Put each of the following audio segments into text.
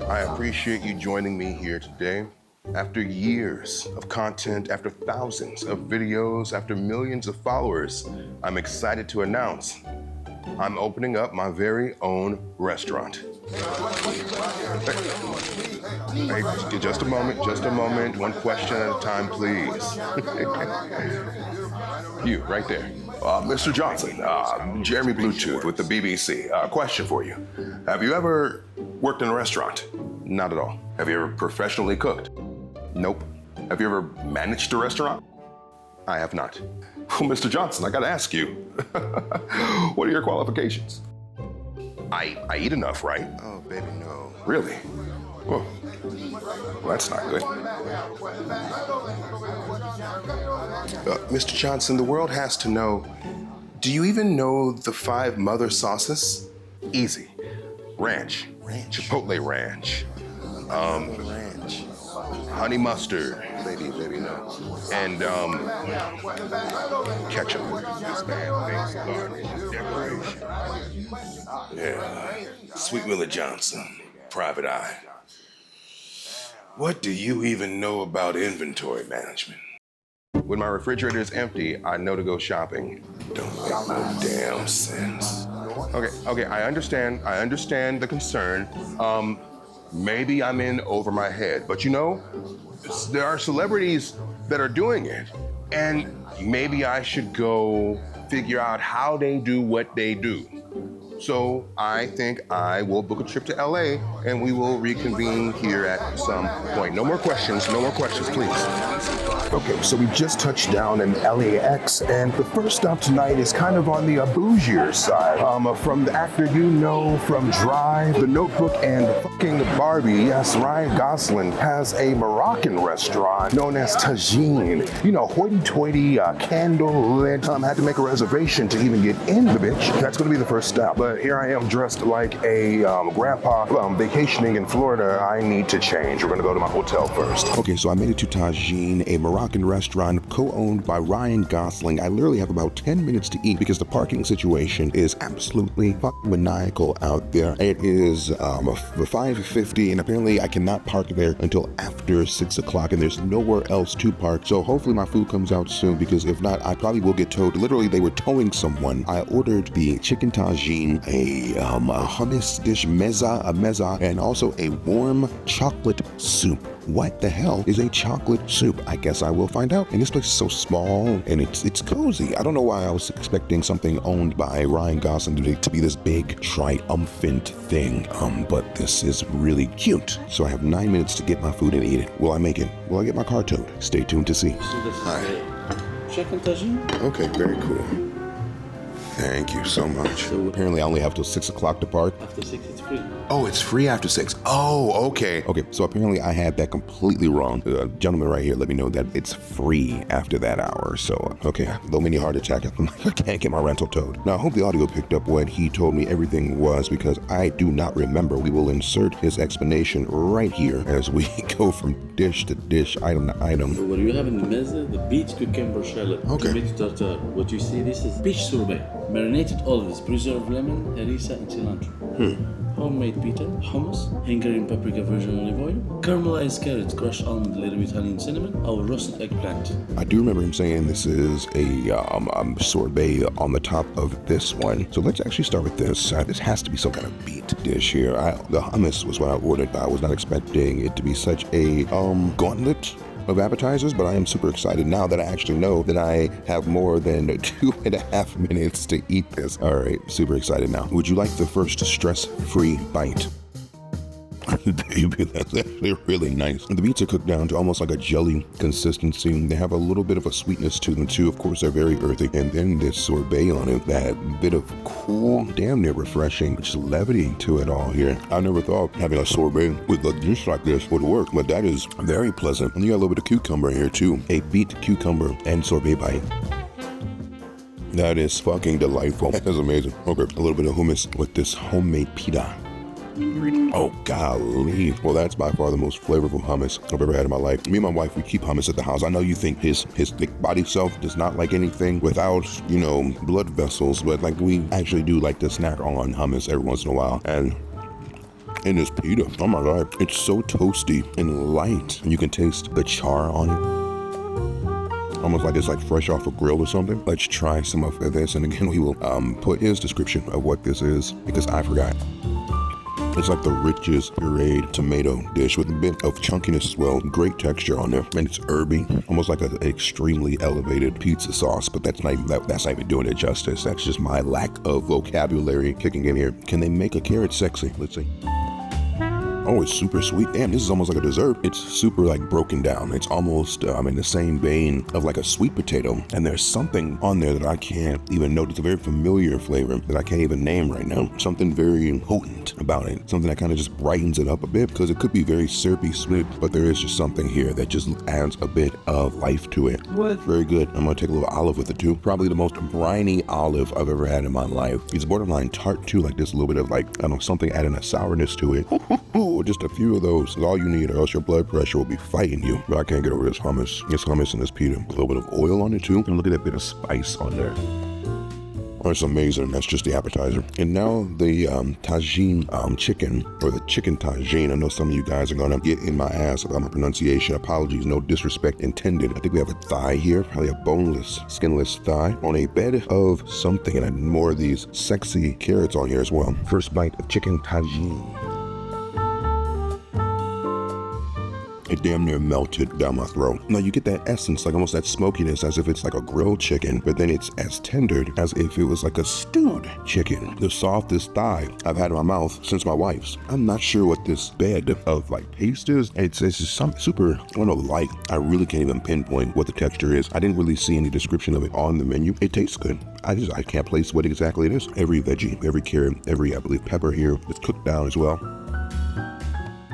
I appreciate you joining me here today. After years of content, after thousands of videos, after millions of followers, I'm excited to announce I'm opening up my very own restaurant. Hey, just a moment. One question at a time, please. You, right there. Mr. Johnson, Jeremy Bluetooth with the BBC. Question for you. Have you ever worked in a restaurant? Not at all. Have you ever professionally cooked? Nope. Have you ever managed a restaurant? I have not. Well, Mr. Johnson, I gotta ask you, what are your qualifications? I eat enough, right? Oh, baby, no. Really? Well, that's not good. Mr. Johnson, the world has to know, do you even know the 5 mother sauces? Easy. Ranch. Chipotle ranch. Ranch. Honey mustard. Baby, no. And, ketchup. This man thinks garnish is decoration. Yeah. Sweet Willie Johnson, private eye. What do you even know about inventory management? When my refrigerator is empty, I know to go shopping. Don't make no damn sense. Okay, I understand the concern. Maybe I'm in over my head, but you know, there are celebrities that are doing it, and maybe I should go figure out how they do what they do. So I think I will book a trip to LA and we will reconvene here at some point. No more questions, please. Okay, so we just touched down in LAX, and the first stop tonight is kind of on the bougier side. From the actor you know from Drive, The Notebook, and fucking Barbie, yes, Ryan Gosling has a Moroccan restaurant known as Tajine. You know, hoity-toity, candle-lit. Had to make a reservation to even get in the bitch. That's gonna be the first stop. But here I am dressed like a grandpa vacationing in Florida. I need to change. We're gonna go to my hotel first. Okay, so I made it to Tajine, a Moroccan restaurant co-owned by Ryan Gosling. I literally have about 10 minutes to eat because the parking situation is absolutely fucking maniacal out there. It is 5:50 and apparently I cannot park there until after 6 o'clock and there's nowhere else to park. So hopefully my food comes out soon because if not, I probably will get towed. Literally, they were towing someone. I ordered the chicken tagine, a hummus dish, meza, and also a warm chocolate soup. What the hell is a chocolate soup? I guess I will find out. And this place is so small and it's cozy. I don't know why I was expecting something owned by Ryan Gosling to be this big, triumphant thing. But this is really cute. So I have 9 minutes to get my food and eat it. Will I make it? Will I get my car towed? Stay tuned to see. So this is chicken tagine? Okay, very cool. Thank you so much. So apparently I only have till 6 o'clock to park. After 6 it's free. Oh, it's free after 6. Oh, okay. Okay, so apparently I had that completely wrong. The gentleman right here let me know that it's free after that hour. So, okay, low mini heart attack. I can't get my rental towed. Now, I hope the audio picked up what he told me everything was because I do not remember. We will insert his explanation right here as we go from dish to dish, item to item. So what you have in the meza, the beet cucumber shallot, tomato tartare. What you see, this is peach sorbet. Marinated olives, preserved lemon, harissa, and cilantro. Homemade pita, hummus, Hungarian paprika virgin olive oil, caramelized carrots, crushed almond, a little bit honey and cinnamon, our roasted eggplant. I do remember him saying this is a sorbet on the top of this one. So let's actually start with this. This has to be some kind of beet dish here. The hummus was what I ordered. I was not expecting it to be such a gauntlet of appetizers, but I am super excited now that I actually know that I have more than 2.5 minutes to eat this. All right, super excited now. Would you like the first stress-free bite? Baby, that's actually really nice. The beets are cooked down to almost like a jelly consistency. They have a little bit of a sweetness to them too. Of course, they're very earthy. And then this sorbet on it, that bit of cool, damn near refreshing, just levity to it all here. I never thought having a sorbet with a dish like this would work, but that is very pleasant. And you got a little bit of cucumber here too. A beet, cucumber, and sorbet bite. That is fucking delightful. That is amazing. Okay, a little bit of hummus with this homemade pita. Oh, golly. Well, that's by far the most flavorful hummus I've ever had in my life. Me and my wife, we keep hummus at the house. I know you think his thick body self does not like anything without, blood vessels, but like we actually do like to snack on hummus every once in a while. And And this pita, oh my God, it's so toasty and light. And you can taste the char on it. Almost like it's like fresh off a grill or something. Let's try some of this. And again, we will put his description of what this is because I forgot. It's like the richest pureed tomato dish with a bit of chunkiness as well. Great texture on there, and it's herby, almost like an extremely elevated pizza sauce. But that's not even doing it justice. That's just my lack of vocabulary kicking in here. Can they make a carrot sexy? Let's see. Oh, it's super sweet. Damn, this is almost like a dessert. It's super like broken down. It's almost in the same vein of like a sweet potato. And there's something on there that I can't even note. It's a very familiar flavor that I can't even name right now. Something very potent about it. Something that kind of just brightens it up a bit because it could be very syrupy sweet, but there is just something here that just adds a bit of life to it. What? Very good. I'm gonna take a little olive with it too. Probably the most briny olive I've ever had in my life. It's borderline tart too, like this a little bit of like, I don't know, something adding a sourness to it. Just a few of those is all you need, or else your blood pressure will be fighting you. But I can't get over this hummus. This hummus and this pita. A little bit of oil on it too. And look at that bit of spice on there. Oh, it's amazing. That's just the appetizer. And now the Tajine chicken, or the chicken Tajine. I know some of you guys are gonna get in my ass about my pronunciation. Apologies, no disrespect intended. I think we have a thigh here, probably a boneless, skinless thigh on a bed of something, and more of these sexy carrots on here as well. First bite of chicken Tajine. It damn near melted down my throat. Now you get that essence, like almost that smokiness, as if it's like a grilled chicken, but then it's as tender as if it was like a stewed chicken. The softest thigh I've had in my mouth since my wife's. I'm not sure what this bed of like paste is. It's just something super, I don't know, light. I really can't even pinpoint what the texture is. I didn't really see any description of it on the menu. It tastes good. I can't place what exactly it is. Every veggie, every carrot, every, I believe, pepper here is cooked down as well.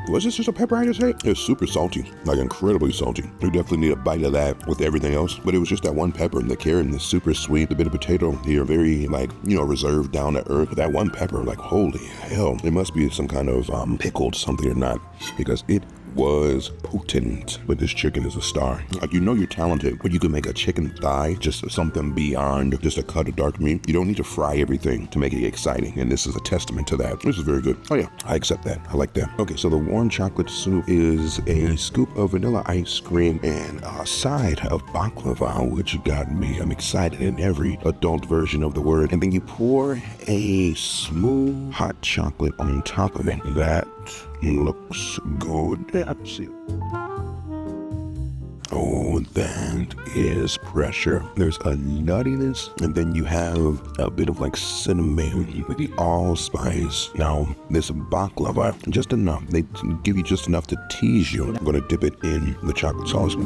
Was this just a pepper I just ate? It's super salty, like incredibly salty. You definitely need a bite of that with everything else. But it was just that one pepper and the carrot and the super sweet, the bit of potato here, very like, you know, reserved down to earth. But that one pepper, like, holy hell. It must be some kind of pickled something or not, because it was potent. But this chicken is a star. Like, you know you're talented, but you can make a chicken thigh just something beyond just a cut of dark meat. You don't need to fry everything to make it exciting, and this is a testament to that. This is very good. Oh yeah, I accept that. I like that. Okay, so the warm chocolate soup is a scoop of vanilla ice cream and a side of baklava, which got me. I'm excited in every adult version of the word. And then you pour a smooth hot chocolate on top of it. That looks good. Let's see. Oh, that is pressure. There's a nuttiness, and then you have a bit of like cinnamon with the allspice. Now, this baklava, just enough. They give you just enough to tease you. I'm gonna dip it in the chocolate sauce.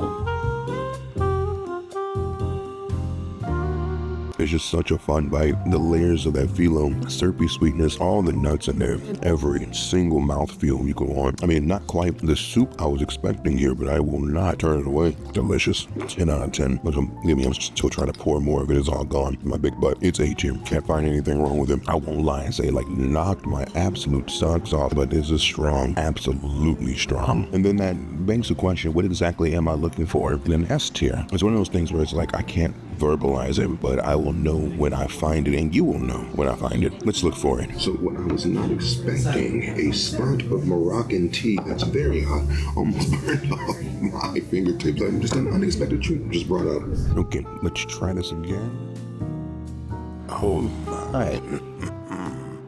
It's just such a fun bite. The layers of that phyllo, syrupy sweetness, all the nuts in there, every single mouthfeel you go on. I mean, not quite the soup I was expecting here, but I will not turn it away. Delicious. 10 out of 10. I'm still trying to pour more of it. It's all gone. My big butt. It's A tier. Can't find anything wrong with it. I won't lie and say like knocked my absolute socks off, but this is strong. Absolutely strong. And then that begs the question, what exactly am I looking for in an S tier? It's one of those things where it's like I can't verbalize it, but I will know when I find it, and you will know when I find it. Let's look for it. So what I was not expecting, a spot of Moroccan tea that's very hot, almost burned off my fingertips. I'm just an unexpected treat just brought up. Okay, let's try this again. Oh my.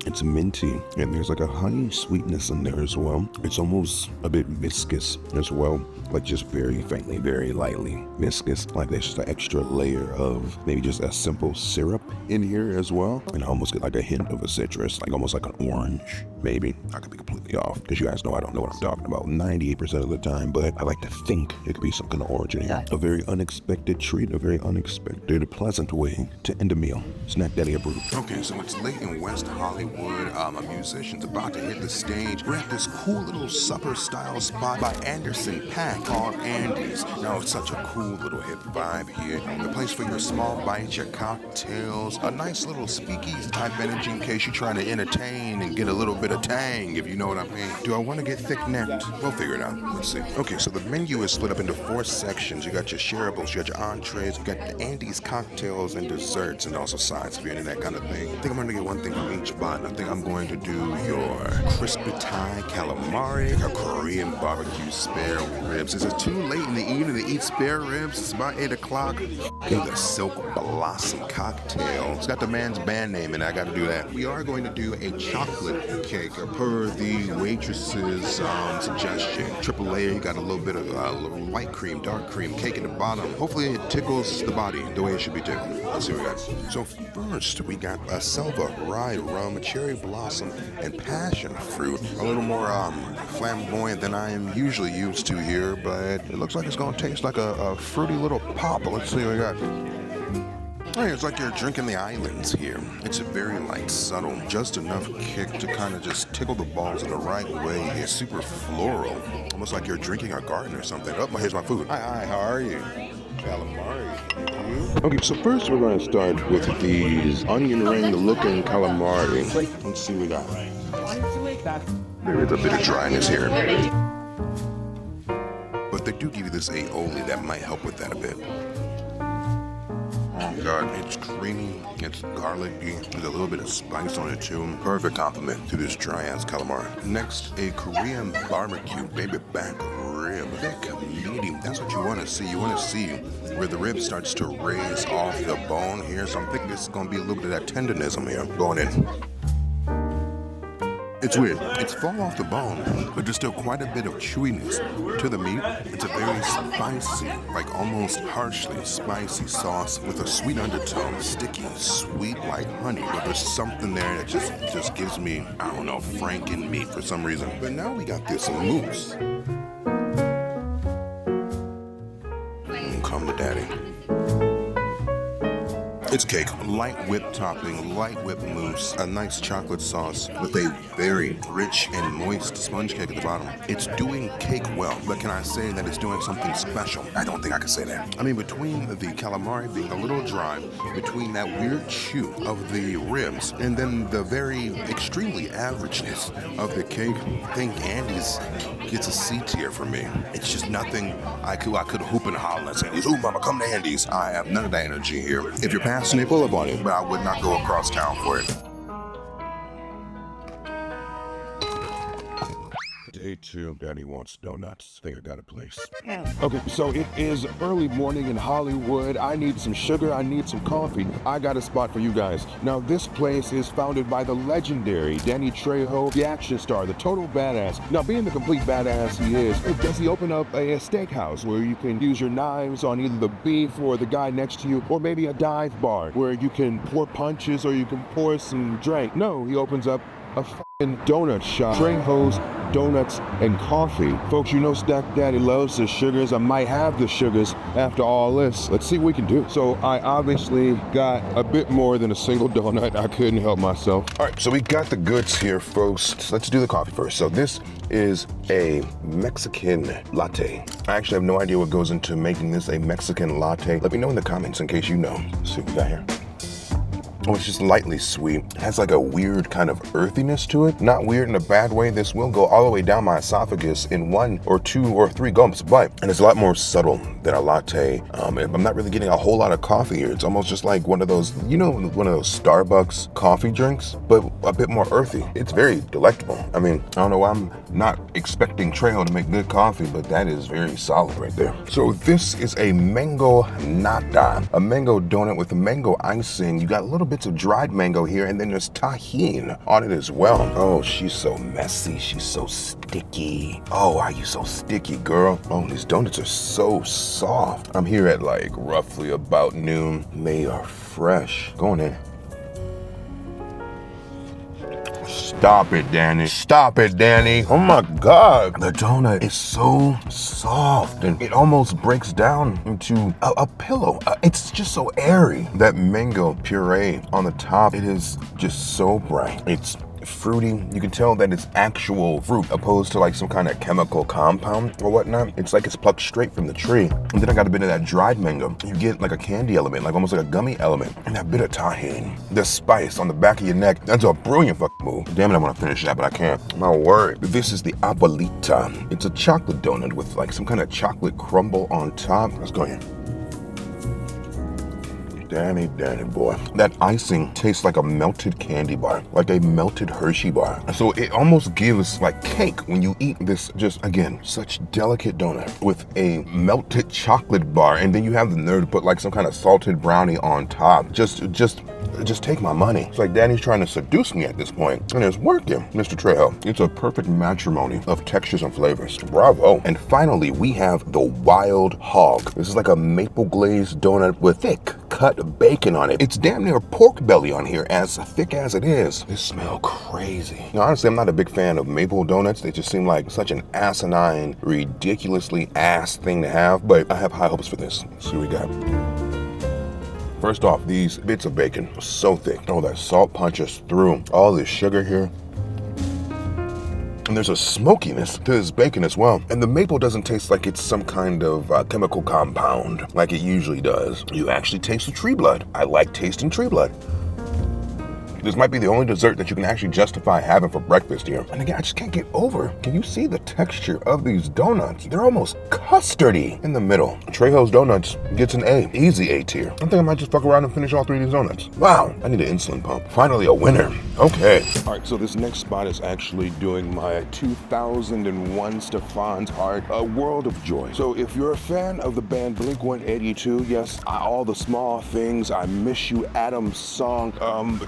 It's minty, and there's like a honey sweetness in there as well. It's almost a bit viscous as well, like just very faintly, very lightly viscous. Like there's just an extra layer of maybe just a simple syrup in here as well. And I almost get like a hint of a citrus, like almost like an orange, maybe. I could be completely off, because you guys know I don't know what I'm talking about 98% of the time, but I like to think it could be some kind of orange in here. A very unexpected treat, a very unexpected, pleasant way to end a meal. Snack Daddy approved. Okay, so it's late in West Hollywood. A musician's about to hit the stage. We're at this cool little supper-style spot by Anderson Paak called Andy's. Now, it's such a cool little hip vibe here. The place for your small bites, your cocktails, a nice little speakeasy type energy in case you're trying to entertain and get a little bit of tang, if you know what I mean. Do I want to get thick-necked? We'll figure it out. Let's see. Okay, so the menu is split up into 4 sections. You got your shareables, you got your entrees, you got the Andy's cocktails and desserts, and also sides if you're into that kind of thing. I think I'm going to get one thing from each spot. I think I'm going to do your crispy Thai calamari, a Korean barbecue spare ribs. Is it too late in the evening to eat spare ribs? It's about 8 o'clock. Get the Silk Blossom cocktail. It's got the man's band name and I got to do that. We are going to do a chocolate cake per the waitress's suggestion. Triple layer, you got a little bit of little white cream, dark cream, cake at the bottom. Hopefully it tickles the body the way it should be tickled. Let's see what we got. So first we got a Selva rye rum, cherry blossom, and passion fruit. A little more flamboyant than I am usually used to here, but it looks like it's gonna taste like a fruity little pop. Let's see what we got. Hey, it's like you're drinking the islands here. It's a very light, subtle, just enough kick to kind of just tickle the balls in the right way. It's super floral, almost like you're drinking a garden or something. Oh, here's my food. Hi, how are you? Calamari. Okay, so first we're going to start with these onion ring looking calamari. Let's see what we got. There is a bit of dryness here, but they do give you this aioli that might help with that a bit. Oh God, it's creamy, it's garlicky, there's a little bit of spice on it too. Perfect compliment to this dry ass calamari. Next, a Korean barbecue baby back rib. Thick, meaty, that's what you want to see. You want to see where the rib starts to raise off the bone here. So I'm thinking this is going to be a little bit of that tenderism here going in. It's weird. It's fall off the bone, but there's still quite a bit of chewiness to the meat. It's a very spicy, like almost harshly spicy sauce with a sweet undertone, sticky, sweet like honey. But there's something there that just gives me, I don't know, Franken meat for some reason. But now we got this mousse. Come to daddy. It's cake, light whipped topping, light whipped mousse, a nice chocolate sauce with a very rich and moist sponge cake at the bottom. It's doing cake well, but can I say that it's doing something special? I don't think I can say that. I mean, between the calamari being a little dry, between that weird chew of the ribs, and then the very extremely averageness of the cake, I think Andy's gets a C tier for me. It's just nothing I could hoop and holler and say, ooh, mama, come to Andy's. I have none of that energy here. If you're passing it, pull up on it, but I would not go across town for it. Day 2, Daddy wants donuts. Think I got a place. Okay, so it is early morning in Hollywood. I need some sugar, I need some coffee. I got a spot for you guys. Now, this place is founded by the legendary Danny Treyo, the action star, the total badass. Now, being the complete badass he is, does he open up a steakhouse where you can use your knives on either the beef or the guy next to you, or maybe a dive bar where you can pour punches or you can pour some drink? No, he opens up a f***ing donut shop. Treyo's Donuts and Coffee. Folks, you know Stack Daddy loves the sugars. I might have the sugars after all this. Let's see what we can do. So I obviously got a bit more than a single donut. I couldn't help myself. All right, so we got the goods here, folks. Let's do the coffee first. So this is a Mexican latte. I actually have no idea what goes into making this a Mexican latte. Let me know in the comments in case you know. Let's see what we got here. Oh, it's just lightly sweet. It has like a weird kind of earthiness to it. Not weird in a bad way. This will go all the way down my esophagus in 1 or 2 or 3 gulps, and it's a lot more subtle than a latte. I'm not really getting a whole lot of coffee here. It's almost just like one of those, you know, one of those Starbucks coffee drinks, but a bit more earthy. It's very delectable. I mean, I don't know why I'm not expecting Treyo to make good coffee, but that is very solid right there. So this is a mango nata, a mango donut with a mango icing. You got a little bits of dried mango here, and then there's Tajine on it as well. Oh, she's so messy. She's so sticky. Oh, are you so sticky, girl? Oh, these donuts are so soft. I'm here at like roughly about noon. They are fresh. Go on in. Stop it, Danny. Stop it, Danny. Oh my God. The donut is so soft and it almost breaks down into a pillow. It's just so airy. That mango puree on the top, it is just so bright. It's fruity. You can tell that it's actual fruit opposed to like some kind of chemical compound or whatnot. It's like it's plucked straight from the tree. And then I got a bit of that dried mango. You get like a candy element, like almost like a gummy element. And that bit of Tajine, the spice on the back of your neck. That's a brilliant fucking move. Damn it, I want to finish that, but I can't. My word. This is the abuelita. It's a chocolate donut with like some kind of chocolate crumble on top. Let's go in. Danny boy. That icing tastes like a melted candy bar, like a melted Hershey bar. So it almost gives like cake when you eat this, just again, such delicate donut with a melted chocolate bar, and then you have the nerve to put like some kind of salted brownie on top. Just take my money. It's like Danny's trying to seduce me at this point, and it's working. Mr. Treyo, it's a perfect matrimony of textures and flavors. Bravo. And finally, we have the Wild Hog. This is like a maple glazed donut with thick cut bacon on it. It's damn near pork belly on here, as thick as it is. This smells crazy. Now, honestly, I'm not a big fan of maple donuts. They just seem like such an asinine, ridiculously ass thing to have, but I have high hopes for this. Let's see what we got. First off, these bits of bacon are so thick. Oh, that salt punches through all this sugar here. And there's a smokiness to this bacon as well. And the maple doesn't taste like it's some kind of chemical compound like it usually does. You actually taste the tree blood. I like tasting tree blood. This might be the only dessert that you can actually justify having for breakfast here. And again, I just can't get over. Can you see the texture of these donuts? They're almost custardy in the middle. Trejo's Donuts gets an A, easy A tier. I think I might just fuck around and finish all 3 of these donuts. Wow, I need an insulin pump. Finally a winner. Okay. All right, so this next spot is actually doing my 2001 Stefan's Heart, A World of Joy. So if you're a fan of the band Blink-182, yes, All the Small Things, I Miss You, Adam's song,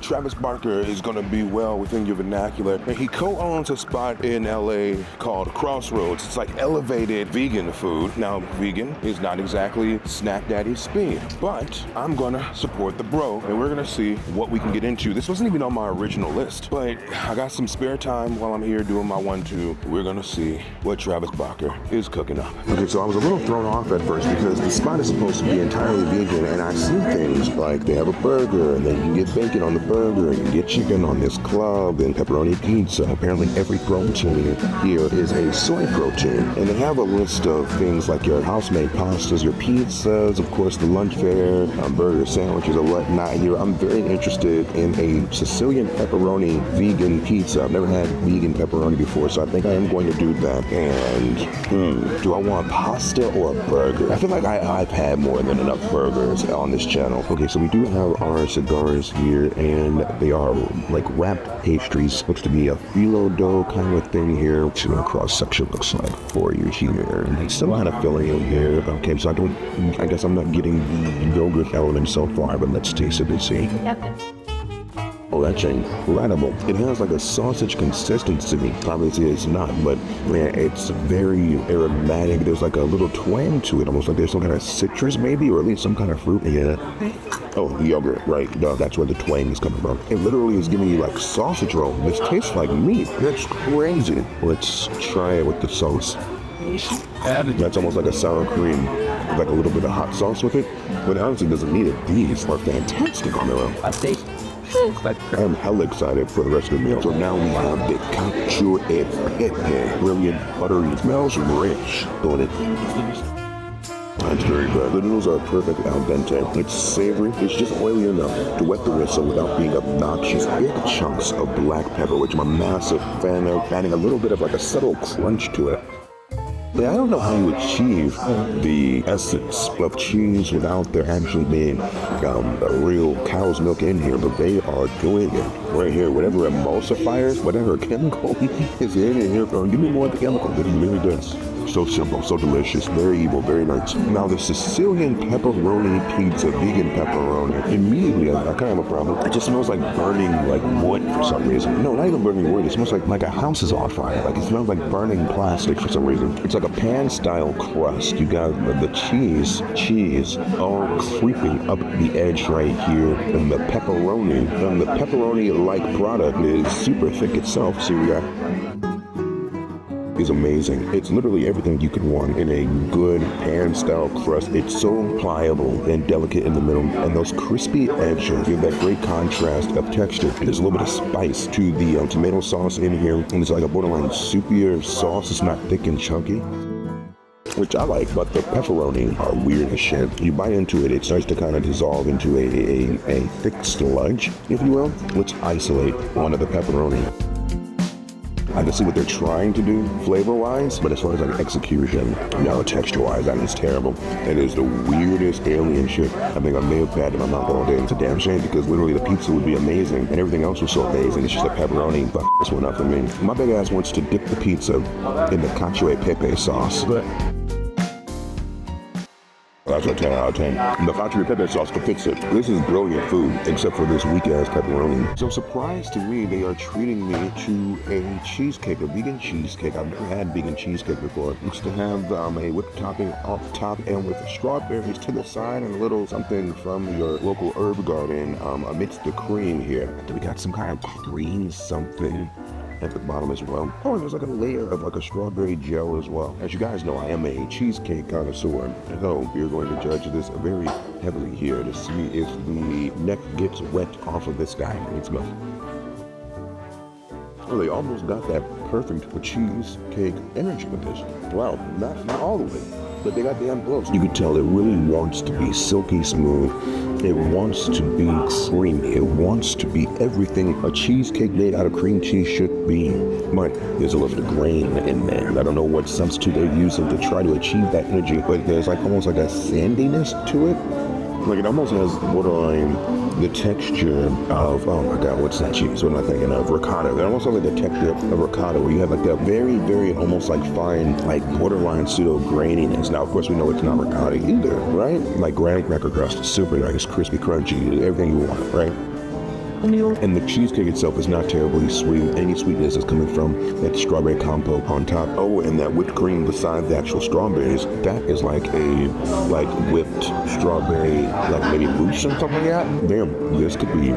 Travis Barker is gonna be well within your vernacular. And he co-owns a spot in LA called Crossroads. It's like elevated vegan food. Now, vegan is not exactly Snack Daddy's speed, but I'm gonna support the bro, and we're gonna see what we can get into. This wasn't even on my original list, but I got some spare time while I'm here doing my 1-2. We're gonna see what Travis Barker is cooking up. Okay, so I was a little thrown off at first because the spot is supposed to be entirely vegan, and I see things like they have a burger, and then you can get bacon on the burger, and you get chicken on this club, and pepperoni pizza. Apparently every protein here is a soy protein. And they have a list of things like your house-made pastas, your pizzas, of course the lunch fare, burger sandwiches and whatnot here. I'm very interested in a Sicilian pepperoni vegan pizza. I've never had vegan pepperoni before, so I think I am going to do that. And do I want pasta or a burger? I feel like I've had more than enough burgers on this channel. Okay, so we do have our cigars here, and they are like wrapped pastries. Looks to be a phyllo dough kind of thing here. Let's see what a cross section looks like for you here. And some kind of filling in here. Okay, so I guess I'm not getting the yogurt element so far, but let's taste it and see. Oh, that's incredible. It has like a sausage consistency. Obviously it's not, but man, it's very aromatic. There's like a little twang to it, almost like there's some kind of citrus maybe, or at least some kind of fruit. Yeah. Oh, yogurt, right. Duh, that's where the twang is coming from. It literally is giving you like sausage roll. This tastes like meat. That's crazy. Let's try it with the sauce. That's almost like a sour cream, like a little bit of hot sauce with it, but it honestly doesn't need it. These are fantastic on their own. I'm hella excited for the rest of the meal. So now we have the cacio e pepe. Brilliant, buttery, smells rich. Doing it. That's very good. The noodles are perfect al dente. It's savory. It's just oily enough to wet the whistle without being obnoxious. Big chunks of black pepper, which I'm a massive fan of, adding a little bit of like a subtle crunch to it. Yeah, I don't know how you achieve the essence of cheese without there actually being a real cow's milk in here, but they are doing it right here. Whatever emulsifiers, whatever chemical is in here, give me more of the chemical. It really does. So simple, so delicious, very evil, very nice. Now the Sicilian pepperoni pizza, vegan pepperoni, immediately I kind of have a problem. It just smells like burning like wood for some reason. No, not even burning wood. It smells like a house is on fire. Like it smells like burning plastic for some reason. It's like a pan-style crust. You got the cheese all creeping up the edge right here, and the pepperoni-like product is super thick itself. See, we got is amazing. It's literally everything you could want in a good pan-style crust. It's so pliable and delicate in the middle, and those crispy edges give that great contrast of texture. There's a little bit of spice to the tomato sauce in here, and it's like a borderline soupier sauce. It's not thick and chunky, which I like, but the pepperoni are weird as shit. You bite into it, it starts to kind of dissolve into a thick sludge, if you will. Let's isolate one of the pepperoni. I can see what they're trying to do flavor-wise, but as far as like execution, no, texture-wise, that is terrible. It is the weirdest alien shit I think I may have had in my mouth all day. It's a damn shame because literally the pizza would be amazing and everything else was so amazing. It's just the pepperoni, fuck this one up for me. My big ass wants to dip the pizza in the cacio e pepe sauce, but that's a 10 out of 10. The cacio e pepe sauce can fix it. This is brilliant food, except for this weak-ass pepperoni. So surprised to me, they are treating me to a cheesecake, a vegan cheesecake. I've never had vegan cheesecake before. It used to have a whipped topping off the top and with strawberries to the side and a little something from your local herb garden amidst the cream here. We got some kind of green something at the bottom as well. Oh, there's like a layer of like a strawberry gel as well. As you guys know, I am a cheesecake connoisseur, so we're going to judge this very heavily here to see if the neck gets wet off of this guy. Let's go. Oh, they almost got that perfect cheesecake energy with this. Wow, not all the way, but they got damn close. You can tell it really wants to be silky smooth. It wants to be creamy. It wants to be everything a cheesecake made out of cream cheese should be. But there's a little bit of grain in there. I don't know what substitute they're using to try to achieve that energy, but there's like almost like a sandiness to it. Like it almost has borderline the texture of, oh my God, what's that cheese? What am I thinking of? Ricotta. It almost has like the texture of ricotta where you have like that very, very almost like fine, like borderline pseudo graininess. Now, of course, we know it's not ricotta either, right? Like granite cracker crust, super nice, crispy, crunchy, everything you want, right? And the cheesecake itself is not terribly sweet. Any sweetness is coming from that strawberry compote on top. Oh, and that whipped cream beside the actual strawberries, that is like a whipped strawberry, like maybe mousse or something like that. Damn, this could be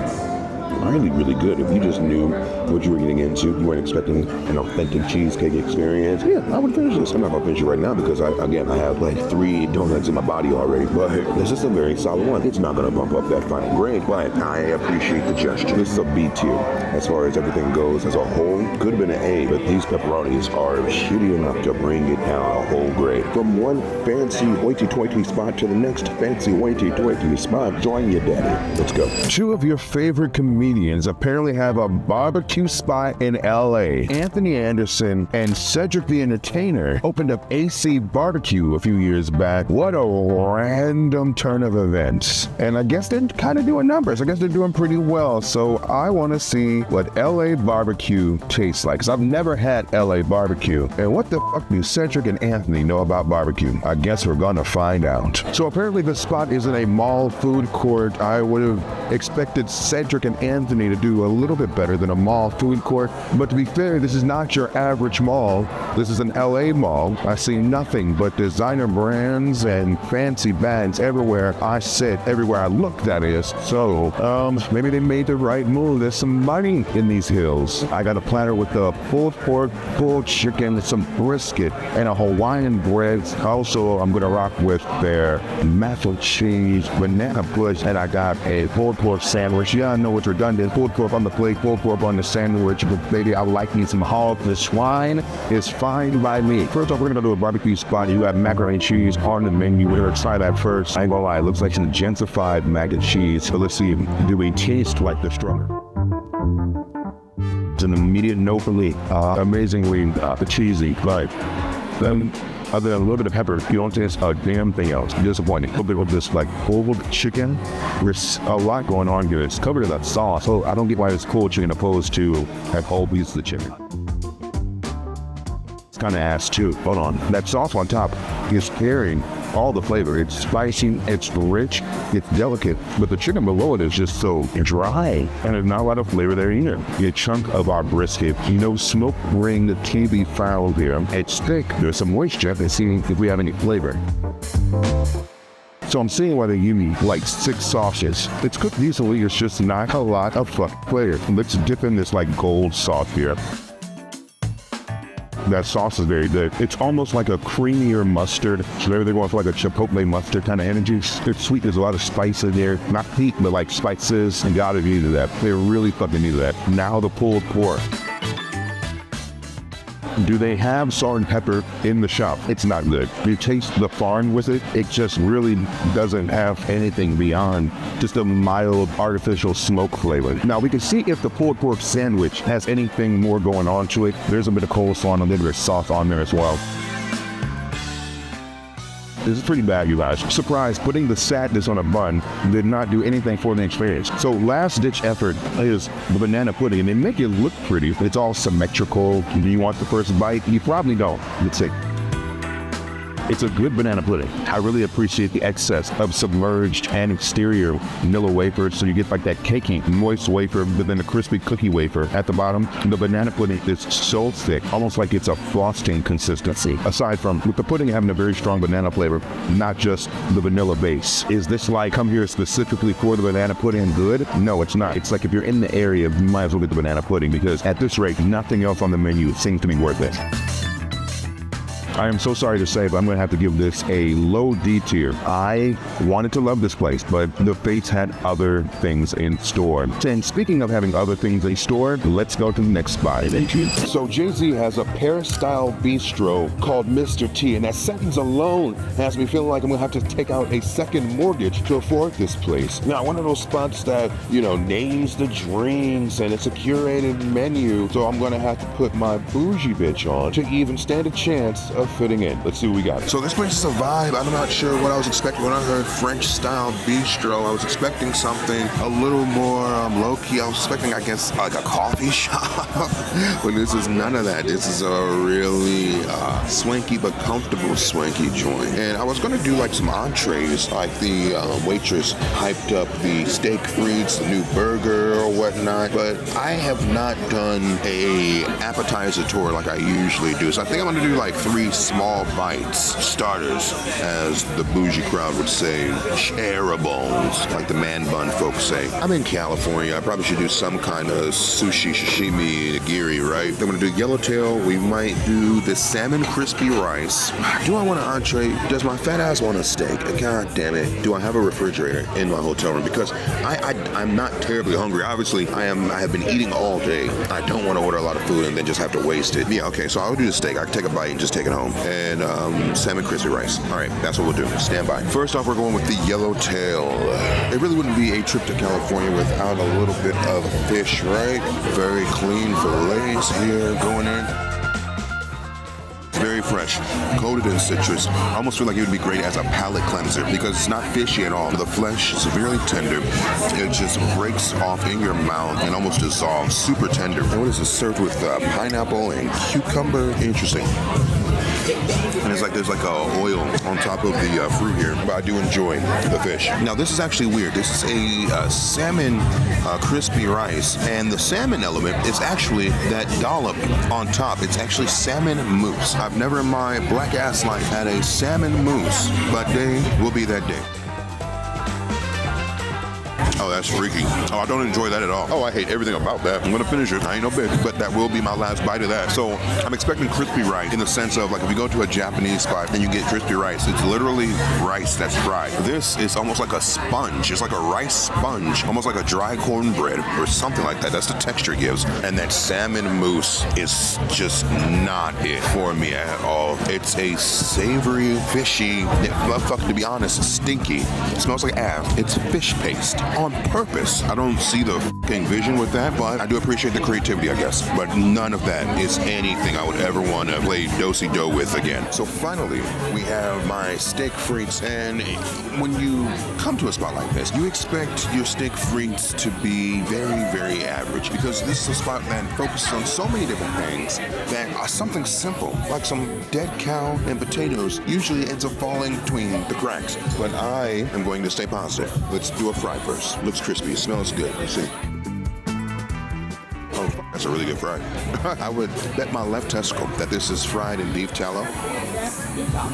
really, really good if you just knew what you were getting into. You weren't expecting an authentic cheesecake experience. Yeah, I would finish this. I'm not gonna finish it right now because I have like 3 donuts in my body already, but this is a very solid one. It's not gonna bump up that final grade, but I appreciate the gesture. This is a B tier as far as everything goes as a whole. Could have been an A, but these pepperonis are shitty enough to bring it down a whole grade. From one fancy hoity-toity spot to the next fancy hoity-toity spot, join your daddy. Let's go. 2 of your favorite comedians apparently have a barbecue spot in LA. Anthony Anderson and Cedric the Entertainer opened up AC Barbecue a few years back. What a random turn of events. And I guess they're kind of doing numbers. I guess they're doing pretty well. So I want to see what LA barbecue tastes like. Because I've never had LA barbecue. And what the fuck do Cedric and Anthony know about barbecue? I guess we're gonna find out. So apparently the spot is in a mall food court. I would have expected Cedric and Anthony to do a little bit better than a mall food court, but to be fair, this is not your average mall. This is an LA mall. I see nothing but designer brands and fancy bags everywhere I sit, everywhere I look, that is. So, maybe they made the right move. There's some money in these hills. I got a platter with the pulled pork, pulled chicken, some brisket, and a Hawaiian bread. Also, I'm gonna rock with their mac and cheese, banana pudding, and I got a pulled pork sandwich. Yeah, I know it's redundant. Pulled pork on the plate, pulled pork on the sandwich, but baby, I like me some hog. The swine is fine by me. First off, we're gonna do a barbecue spot. You have macaroni and cheese on the menu. We're gonna try that first. I ain't gonna lie, it looks like some gentrified mac and cheese. So let's see, do we taste like the stronger? It's an immediate no for me. Amazingly cheesy, but other than a little bit of pepper, you don't taste a damn thing else. Disappointing. A little bit of this like pulled chicken. There's a lot going on here. It's covered in that sauce, so I don't get why it's pulled chicken opposed to a whole piece of the chicken. It's kind of ass too. Hold on. That sauce on top is carrying all the flavor. It's spicy, it's rich, it's delicate, but the chicken below it is just so dry, and there's not a lot of flavor there either. A chunk of our brisket, smoke ring can be found here. It's thick, there's some moisture, let's see if we have any flavor. So I'm seeing why they give me like 6 sauces. It's cooked decently, it's just not a lot of flavor. Let's dip in this like gold sauce here. That sauce is very good. It's almost like a creamier mustard. So maybe they're going for like a chipotle mustard kind of energy. It's sweet. There's a lot of spice in there. Not heat, but like spices. And God, they needed that. They really fucking needed that. Now the pulled pork. Do they have salt and pepper in the shop? It's not good. You taste the foreign with it. It just really doesn't have anything beyond just a mild artificial smoke flavor. Now we can see if the pulled pork sandwich has anything more going on to it. There's a bit of coleslaw and a little bit of sauce on there as well. This is pretty bad, you guys. Surprise, putting the sadness on a bun did not do anything for the experience. So last ditch effort is the banana pudding, and they make it look pretty. It's all symmetrical. Do you want the first bite? You probably don't. Let's see. It's a good banana pudding. I really appreciate the excess of submerged and exterior vanilla wafers, so you get like that cakey, moist wafer, but then a crispy cookie wafer at the bottom. The banana pudding is so thick, almost like it's a frosting consistency. Aside from, with the pudding having a very strong banana flavor, not just the vanilla base. Is this like, come here specifically for the banana pudding good? No, it's not. It's like if you're in the area, you might as well get the banana pudding, because at this rate, nothing else on the menu seems to be worth it. I am so sorry to say, but I'm going to have to give this a low D tier. I wanted to love this place, but the fates had other things in store. And speaking of having other things in store, let's go to the next spot. So Jay-Z has a Paris-style bistro called Mr. T, and that sentence alone has me feeling like I'm going to have to take out a second mortgage to afford this place. Now, one of those spots that, you know, names the drinks and it's a curated menu, so I'm going to have to put my bougie bitch on to even stand a chance of fitting in. Let's see what we got. So this place is a vibe. I'm not sure what I was expecting when I heard French-style bistro. I was expecting something a little more low-key. I was expecting, I guess, like a coffee shop. But this is none of that. This is a really swanky but comfortable swanky joint. And I was going to do like some entrees, like the waitress hyped up the steak frites, the new burger or whatnot. But I have not done a appetizer tour like I usually do. So I think I'm going to do like 3 small bites, starters, as the bougie crowd would say, bones, like the man bun folks say. I'm in California. I probably should do some kind of sushi, sashimi, nigiri, right? I'm gonna do yellowtail. We might do the salmon crispy rice. Do I want an entree? Does my fat ass want a steak? God damn it. Do I have a refrigerator in my hotel room? Because I'm not terribly hungry. Obviously, I have been eating all day. I don't want to order a lot of food and then just have to waste it. Yeah, okay, so I'll do the steak. I can take a bite and just take it home. And salmon crispy rice. All right, that's what we'll do. Stand by. First off, we're going with the yellowtail. It really wouldn't be a trip to California without a little bit of fish, right? Very clean fillets here going in. Very fresh, coated in citrus. I almost feel like it would be great as a palate cleanser because it's not fishy at all. The flesh is severely tender. It just breaks off in your mouth and almost dissolves. Super tender. And what is this? Served with pineapple and cucumber. Interesting. And it's like there's like a oil on top of the fruit here, but I do enjoy the fish. Now this is actually weird. This is a salmon crispy rice, and the salmon element is actually that dollop on top. It's actually salmon mousse. I've never in my black ass life had a salmon mousse, but day will be that day. Oh, that's freaky. Oh, I don't enjoy that at all. Oh, I hate everything about that. I'm gonna finish it. I ain't no bitch, but that will be my last bite of that. So I'm expecting crispy rice in the sense of like if you go to a Japanese spot and you get crispy rice, it's literally rice that's fried. This is almost like a sponge. It's like a rice sponge, almost like a dry cornbread or something like that. That's the texture it gives. And that salmon mousse is just not it for me at all. It's a savory, fishy, to be honest, stinky. It smells like ass. It's fish paste on purpose. I don't see the fucking vision with that, but I do appreciate the creativity, I guess. But none of that is anything I would ever want to play do-si-do with again. So finally, we have my steak frites, and when you come to a spot like this, you expect your steak frites to be very, very average, because this is a spot that focuses on so many different things that are something simple, like some dead cow and potatoes, usually ends up falling between the cracks. But I am going to stay positive. Let's do a fry first. Looks crispy, smells good. Let's see. Oh, that's a really good fry. I would bet my left testicle that this is fried in beef tallow.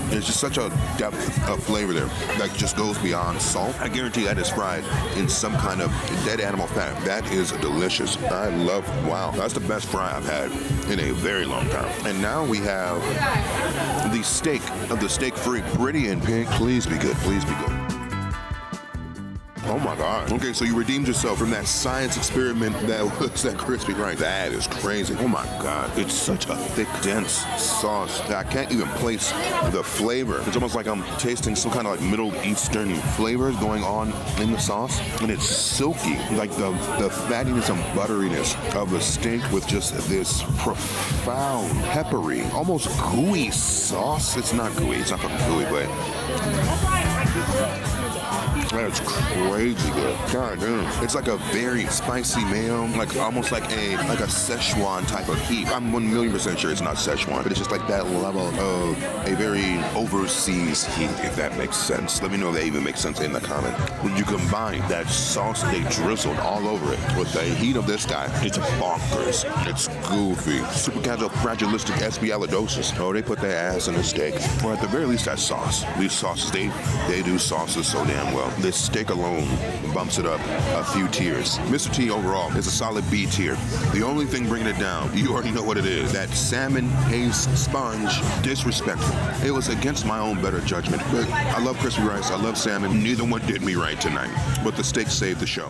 There's just such a depth of flavor there that just goes beyond salt. I guarantee that is fried in some kind of dead animal fat. That is delicious. I love, wow, that's the best fry I've had in a very long time. And now we have the steak of the steak frite, pretty and pink. Please be good, please be good. Oh my God. Okay, so you redeemed yourself from that science experiment that was that crispy rice. That is crazy. Oh my God. It's such a thick, dense sauce that I can't even place the flavor. It's almost like I'm tasting some kind of like Middle Eastern flavors going on in the sauce. And it's silky, like the fattiness and butteriness of the steak with just this profound, peppery, almost gooey sauce. It's not gooey. It's not fucking gooey, but that's crazy good. God damn. It's like a very spicy mayo, like almost like a Szechuan type of heat. I'm 1,000,000% sure it's not Szechuan, but it's just like that level of a very overseas heat, if that makes sense. Let me know if that even makes sense in the comment. When you combine that sauce they drizzled all over it with the heat of this guy, it's bonkers. It's goofy. Supercalifragilistic espialidosis. Oh, they put their ass in the steak. Or at the very least, that sauce. These sauces, they do sauces so damn well. This steak alone bumps it up a few tiers. Mr. T overall is a solid B tier. The only thing bringing it down, you already know what it is. That salmon paste sponge, disrespectful. It was against my own better judgment. But I love crispy rice. I love salmon. Neither one did me right tonight. But the steak saved the show.